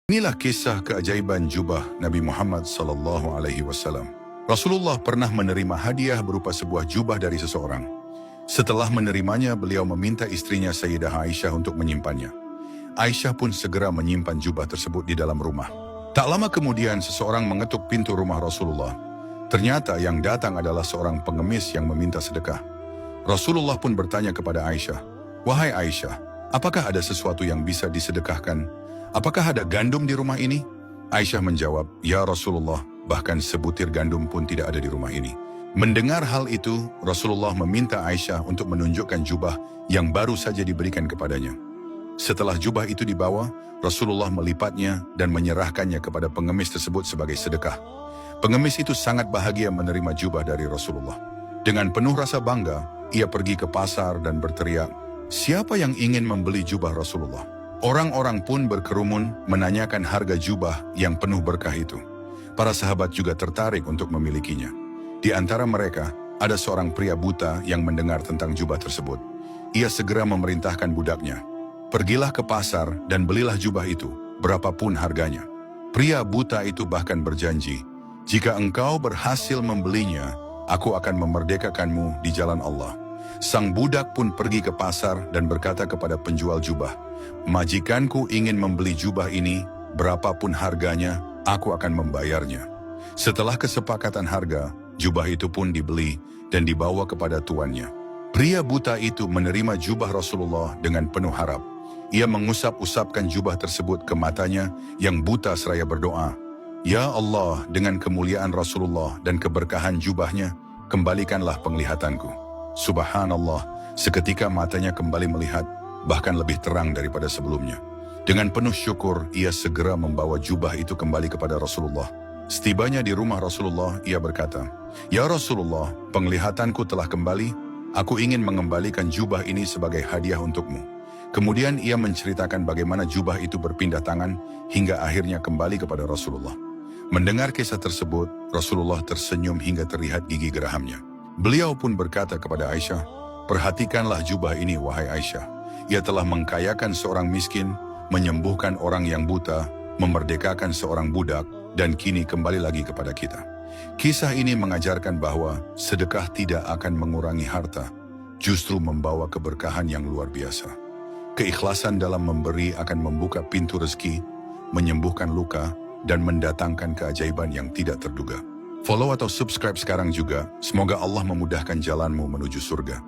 Inilah kisah keajaiban jubah Nabi Muhammad SAW. Rasulullah pernah menerima hadiah berupa sebuah jubah dari seseorang. Setelah menerimanya, beliau meminta istrinya Sayyidah Aisyah untuk menyimpannya. Aisyah pun segera menyimpan jubah tersebut di dalam rumah. Tak lama kemudian, seseorang mengetuk pintu rumah Rasulullah. Ternyata yang datang adalah seorang pengemis yang meminta sedekah. Rasulullah pun bertanya kepada Aisyah, "Wahai Aisyah, apakah ada sesuatu yang bisa disedekahkan? Apakah ada gandum di rumah ini?" Aisyah menjawab, "Ya Rasulullah, bahkan sebutir gandum pun tidak ada di rumah ini." Mendengar hal itu, Rasulullah meminta Aisyah untuk menunjukkan jubah yang baru saja diberikan kepadanya. Setelah jubah itu dibawa, Rasulullah melipatnya dan menyerahkannya kepada pengemis tersebut sebagai sedekah. Pengemis itu sangat bahagia menerima jubah dari Rasulullah. Dengan penuh rasa bangga, ia pergi ke pasar dan berteriak, "Siapa yang ingin membeli jubah Rasulullah?" Orang-orang pun berkerumun menanyakan harga jubah yang penuh berkah itu. Para sahabat juga tertarik untuk memilikinya. Di antara mereka, ada seorang pria buta yang mendengar tentang jubah tersebut. Ia segera memerintahkan budaknya, "Pergilah ke pasar dan belilah jubah itu, berapapun harganya." Pria buta itu bahkan berjanji, "Jika engkau berhasil membelinya, aku akan memerdekakanmu di jalan Allah." Sang budak pun pergi ke pasar dan berkata kepada penjual jubah, "Majikanku ingin membeli jubah ini, berapapun harganya, aku akan membayarnya." Setelah kesepakatan harga, jubah itu pun dibeli dan dibawa kepada tuannya. Pria buta itu menerima jubah Rasulullah dengan penuh harap. Ia mengusap-usapkan jubah tersebut ke matanya yang buta seraya berdoa, "Ya Allah, dengan kemuliaan Rasulullah dan keberkahan jubahnya, kembalikanlah penglihatanku." Subhanallah, seketika matanya kembali melihat, bahkan lebih terang daripada sebelumnya. Dengan penuh syukur, ia segera membawa jubah itu kembali kepada Rasulullah. Setibanya di rumah Rasulullah, ia berkata, "Ya Rasulullah, penglihatanku telah kembali. Aku ingin mengembalikan jubah ini sebagai hadiah untukmu." Kemudian ia menceritakan bagaimana jubah itu berpindah tangan hingga akhirnya kembali kepada Rasulullah. Mendengar kisah tersebut, Rasulullah tersenyum hingga terlihat gigi gerahamnya. Beliau pun berkata kepada Aisyah, "Perhatikanlah jubah ini, wahai Aisyah. Ia telah mengkayakan seorang miskin, menyembuhkan orang yang buta, memerdekakan seorang budak, dan kini kembali lagi kepada kita." Kisah ini mengajarkan bahwa sedekah tidak akan mengurangi harta, justru membawa keberkahan yang luar biasa. Keikhlasan dalam memberi akan membuka pintu rezeki, menyembuhkan luka, dan mendatangkan keajaiban yang tidak terduga. Follow atau subscribe sekarang juga, semoga Allah memudahkan jalanmu menuju surga.